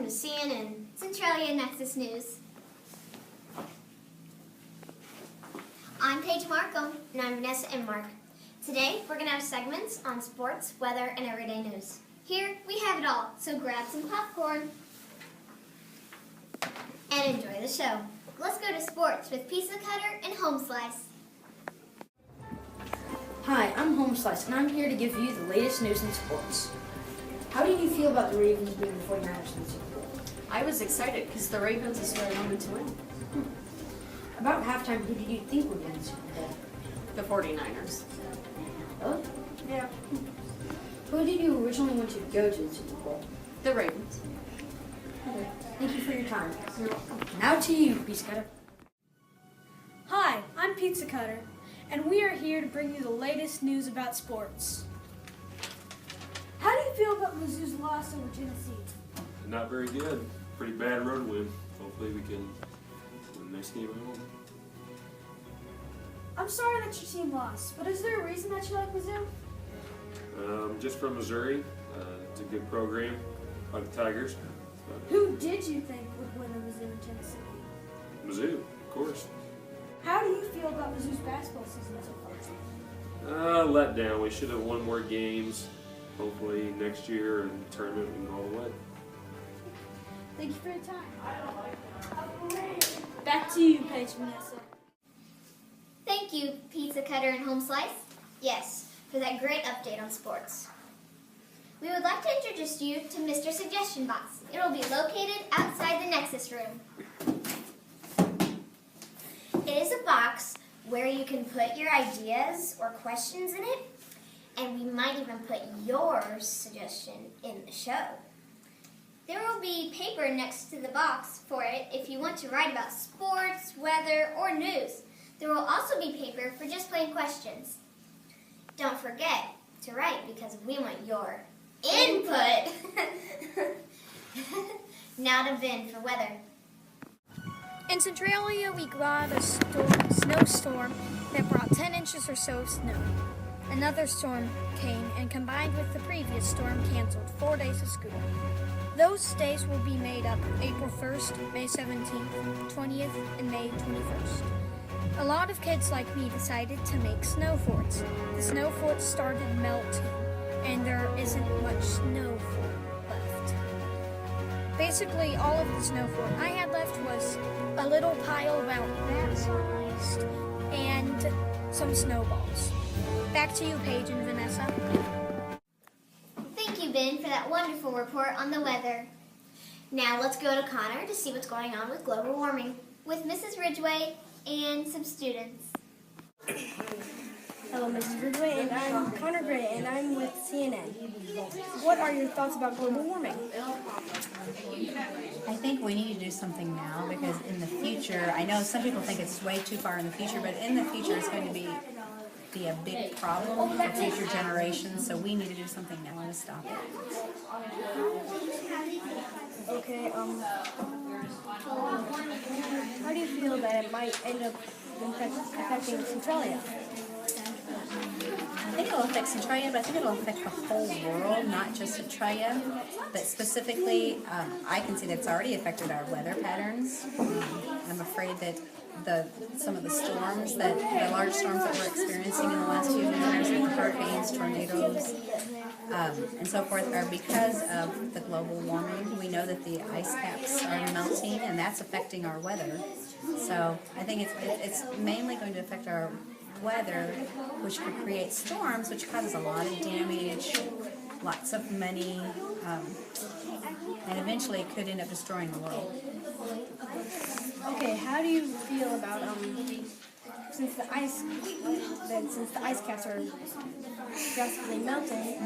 CNN, Centralia Nexus News. I'm Paige Markham, and I'm Vanessa and Mark. Today, we're going to have segments on sports, weather, and everyday news. Here, we have it all, so grab some popcorn and enjoy the show. Let's go to sports with Pizza Cutter and Home Slice. Hi, I'm Home Slice, and I'm here to give you the latest news in sports. How did you feel about the Ravens being the 49ers in the Super Bowl? I was excited because the Ravens is who I wanted to win. About halftime, who did you think would win the Super Bowl? The 49ers. Oh? Yeah. Who did you originally want to go to the Super Bowl? The Ravens. Okay. Thank you for your time. You're welcome. Now to you, Pizza Cutter. Hi, I'm Pizza Cutter, and we are here to bring you the latest news about sports. How do you feel about Mizzou's loss over Tennessee? Not very good. Pretty bad road win. Hopefully we can win the next game at home. I'm sorry that your team lost, but is there a reason that you like Mizzou? Just from Missouri. It's a good program by the Tigers. Who did you think would win the Mizzou and Tennessee? Mizzou, of course. How do you feel about Mizzou's basketball season so far? Let down. We should have won more games. Hopefully next year and tournament we can go all the way. Thank you for your time. Back to you, Paige Vanessa. Thank you, Pizza Cutter and Home Slice. Yes, for that great update on sports. We would like to introduce you to Mr. Suggestion Box. It will be located outside the Nexus room. It is a box where you can put your ideas or questions in it, and we might even put your suggestion in the show. There will be paper next to the box for it if you want to write about sports, weather, or news. There will also be paper for just plain questions. Don't forget to write because we want your input. Now to Vin for weather. In Centralia, we got a snowstorm that brought 10 inches or so of snow. Another storm came and combined with the previous storm canceled 4 days of school. Those days will be made up April 1st, May 17th, 20th, and May 21st. A lot of kids like me decided to make snow forts. The snow forts started melting, and there isn't much snow fort left. Basically, all of the snow fort I had left was a little pile about that sized and some snowballs. Back to you, Paige and Vanessa. Thank you, Ben, for that wonderful report on the weather. Now let's go to Connor to see what's going on with global warming with Mrs. Ridgway and some students. Hello, Mrs. Ridgway, and I'm Connor Gray, and I'm with CNN. What are your thoughts about global warming? I think we need to do something now because in the future, I know some people think it's way too far in the future, but in the future it's going to be a big problem for future generations, so we need to do something now to stop it. Okay, how do you feel that it might end up affecting Centralia? I think it'll affect Centralia, but I think it'll affect the whole world, not just Centralia. But specifically, I can see that's already affected our weather patterns. I'm afraid that some of the storms, the large storms that we're experiencing in the last few years, with hurricanes, tornadoes, and so forth, are because of the global warming. We know that the ice caps are melting, and that's affecting our weather. So I think it's mainly going to affect our weather, which could create storms, which causes a lot of damage, lots of money, and eventually it could end up destroying the world. Okay, how do you feel about since the ice caps are drastically melting?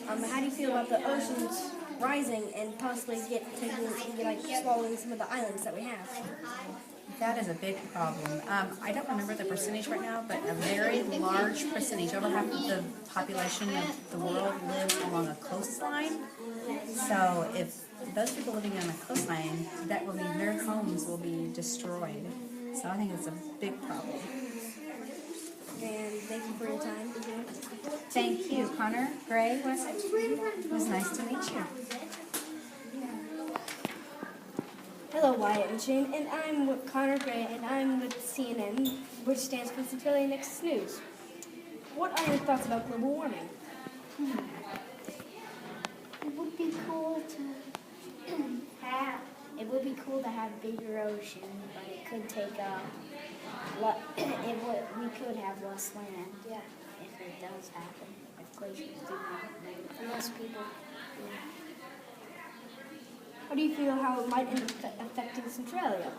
How do you feel about the oceans rising and possibly swallowing some of the islands that we have? That is a big problem. I don't remember the percentage right now, but a very large percentage, over half of the population of the world lives along a coastline. So if those people living on a coastline, that will mean their homes will be destroyed. So I think it's a big problem. And thank you for your time. Thank you, Connor Gray. It was nice to meet you. Hello, Wyatt and Shane, and I'm with Connor Gray, and I'm with CNN, which stands for Centralia Nexus News. What are your thoughts about global warming? It would be cool to have. It would be cool to have bigger ocean, but it could take we could have less land. Yeah. If it does happen, if glaciers do happen, less people. How do you feel how it might end up affecting Centralia?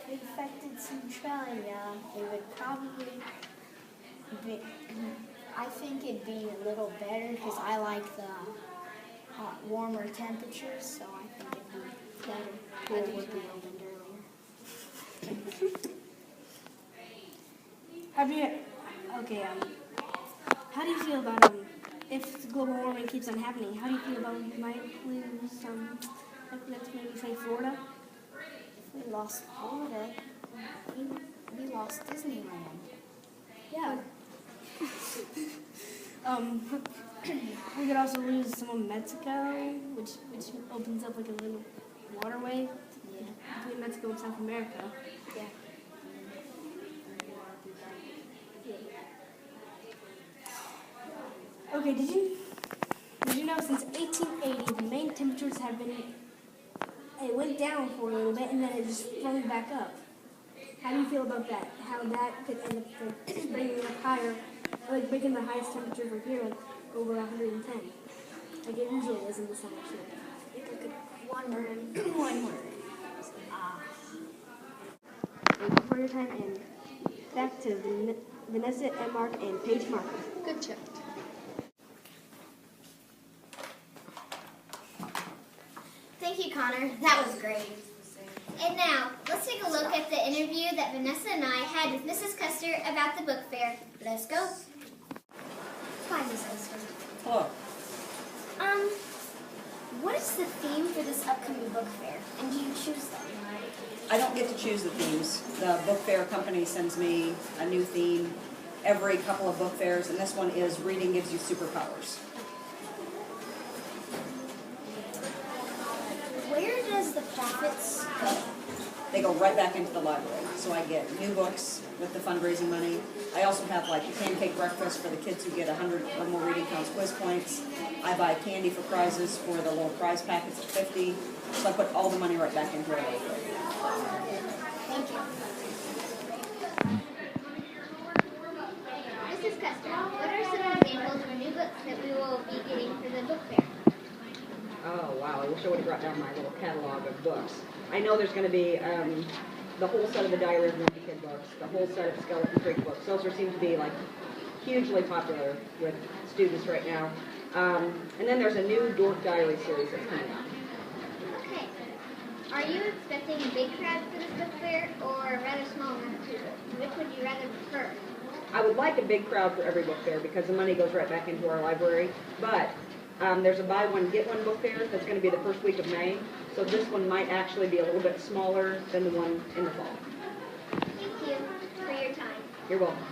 If it affected Centralia, it would probably be. I think it'd be a little better because I like the warmer temperatures, so I think it'd be better. Pool would be opened earlier. How do you feel about if global warming keeps on happening? How do you feel about we might lose let's maybe say Florida? If we lost Florida, we lost Disneyland. Yeah. We could also lose some of Mexico, which opens up like a little waterway between Mexico and South America. Yeah. Okay, did you know since 1880 the main temperatures have been, it went down for a little bit and then it just sprung back up. How do you feel about that? How that could end up bringing up higher, like making the highest temperature for here like over 110, like it usually is in the summer too. One word. One word. Thank you for your time, and back to Vanessa and Mark and Paige Mark. Good job. Thank you, Connor. That was great. And now, let's take a look at the interview that Vanessa and I had with Mrs. Custer about the book fair. Let's go. Hi, Mrs. Custer. Hello. What is the theme for this upcoming book fair, and do you choose them? I don't get to choose the themes. The book fair company sends me a new theme every couple of book fairs, and this one is Reading Gives You Superpowers. Where does the profits go? They go right back into the library. So I get new books with the fundraising money. I also have like the pancake breakfast for the kids who get 100 or more reading counts quiz points. I buy candy for prizes for the little prize packets of 50. So I put all the money right back into our library. Thank you. Mrs. Custer, what are some examples of new books that we will be getting for the book fair? Oh, wow. I wish I would have brought down my little catalog of books. I know there's going to be the whole set of the Diary of a Wimpy Kid books, the whole set of Skeleton Creek books. Those seem to be like hugely popular with students right now. And then there's a new Dork Diary series that's coming out. Okay. Are you expecting a big crowd for this book fair or a rather small one? Which would you rather prefer? I would like a big crowd for every book fair because the money goes right back into our library. But there's a buy one, get one book fair that's going to be the first week of May. So this one might actually be a little bit smaller than the one in the fall. Thank you for your time. You're welcome.